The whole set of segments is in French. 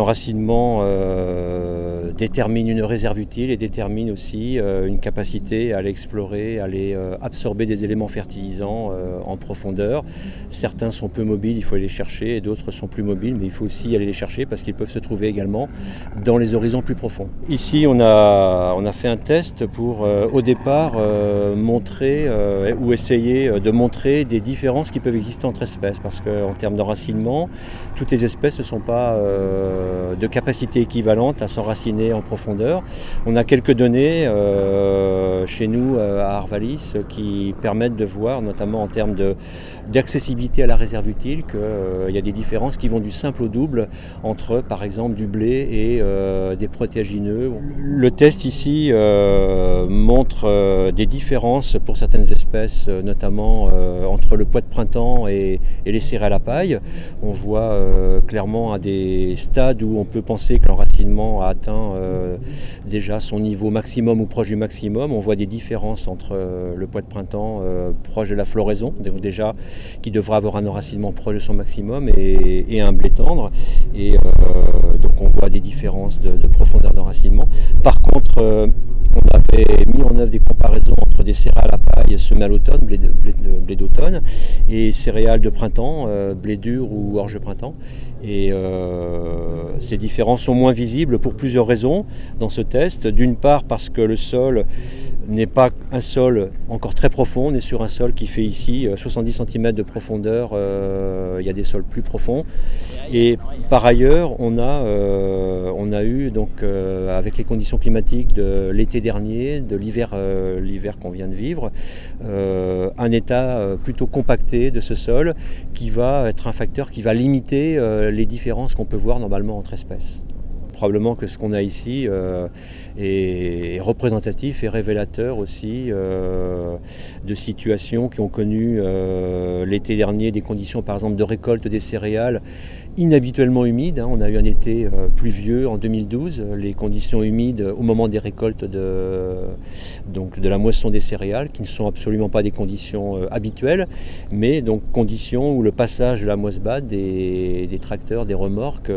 l'enracinement détermine une réserve utile et détermine aussi une capacité à aller explorer, à aller absorber des éléments fertilisants en profondeur. Certains sont peu mobiles, il faut aller les chercher, et d'autres sont plus mobiles, mais il faut aussi aller les chercher parce qu'ils peuvent se trouver également dans les horizons plus profonds. Ici, on a fait un test pour, au départ, montrer ou essayer de montrer des différences qui peuvent exister entre espèces, parce qu'en termes d'enracinement, toutes les espèces ne sont pas de capacité équivalente à s'enraciner en profondeur. On a quelques données chez nous à Arvalis qui permettent de voir, notamment en termes d'accessibilité à la réserve utile, qu'il y a des différences qui vont du simple au double entre, par exemple, du blé et des protéagineux. Le test ici montre des différences pour certaines espèces, notamment entre le pois de printemps et les céréales à paille. On voit clairement à des stades où on peut penser que l'enracinement a atteint déjà son niveau maximum ou proche du maximum. On voit des différences entre le pois de printemps proche de la floraison, donc déjà qui devra avoir un enracinement proche de son maximum, et un blé tendre. Et donc on voit des différences de profondeur d'enracinement. Par contre, on avait mis en œuvre des comparaisons entre des céréales à paille semées à l'automne, blé d'automne, et céréales de printemps, blé dur ou orge de printemps. Et ces différences sont moins visibles pour plusieurs raisons dans ce test. D'une part parce que le sol n'est pas un sol encore très profond, on est sur un sol qui fait ici 70 cm de profondeur, il y a des sols plus profonds. Et par ailleurs, on a eu, donc, avec les conditions climatiques de l'été dernier, de l'hiver qu'on vient de vivre, un état plutôt compacté de ce sol qui va être un facteur qui va limiter les différences qu'on peut voir normalement entre espèces. Probablement que ce qu'on a ici est représentatif et révélateur aussi de situations qui ont connu l'été dernier des conditions par exemple de récolte des céréales inhabituellement humides. On a eu un été pluvieux en 2012, les conditions humides au moment des récoltes de la moisson des céréales, qui ne sont absolument pas des conditions habituelles, mais donc conditions où le passage de la moissebade des tracteurs, des remorques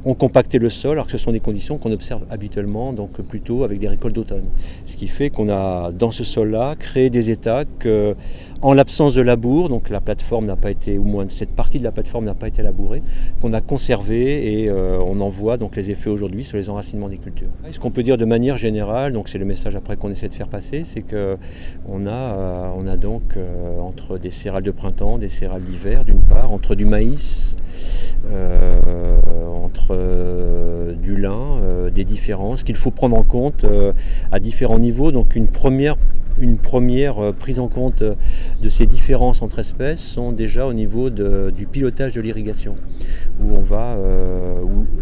ont compacté le sol, alors que ce sont des conditions qu'on observe habituellement, donc plutôt avec des récoltes d'automne. Ce qui fait qu'on a dans ce sol-là créé des états que, en l'absence de labour, donc la plateforme n'a pas été, ou moins cette partie de la plateforme n'a pas été labourée, qu'on a conservé, et on en voit donc les effets aujourd'hui sur les enracinements des cultures. Et ce qu'on peut dire de manière générale, donc c'est le message après qu'on essaie de faire passer, c'est qu'on a donc entre des céréales de printemps, des céréales d'hiver d'une part, entre du maïs, entre du lin, des différences qu'il faut prendre en compte à différents niveaux. Donc une première prise en compte de ces différences entre espèces sont déjà au niveau du pilotage de l'irrigation, où on va,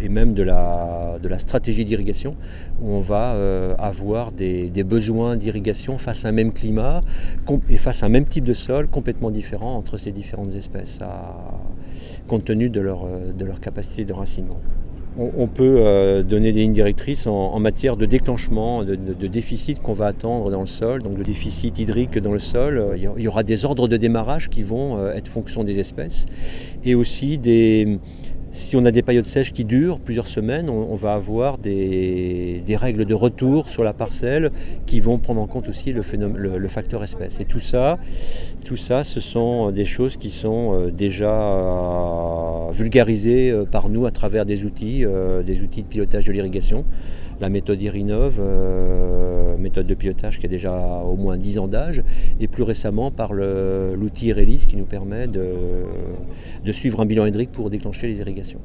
et même de la stratégie d'irrigation, où on va avoir des besoins d'irrigation face à un même climat et face à un même type de sol complètement différent entre ces différentes espèces, compte tenu de leur capacité d'enracinement. On peut donner des lignes directrices en matière de déclenchement, de déficit qu'on va attendre dans le sol. Donc le déficit hydrique dans le sol, il y aura des ordres de démarrage qui vont être fonction des espèces. Et aussi, si on a des périodes sèches qui durent plusieurs semaines, on va avoir des règles de retour sur la parcelle qui vont prendre en compte aussi le facteur espèce. Et tout ça, ce sont des choses qui sont déjà vulgarisées par nous à travers des outils de pilotage de l'irrigation. La méthode Irinov, méthode de pilotage qui a déjà au moins 10 ans d'âge, et plus récemment par l'outil Irelis qui nous permet de suivre un bilan hydrique pour déclencher les irrigations.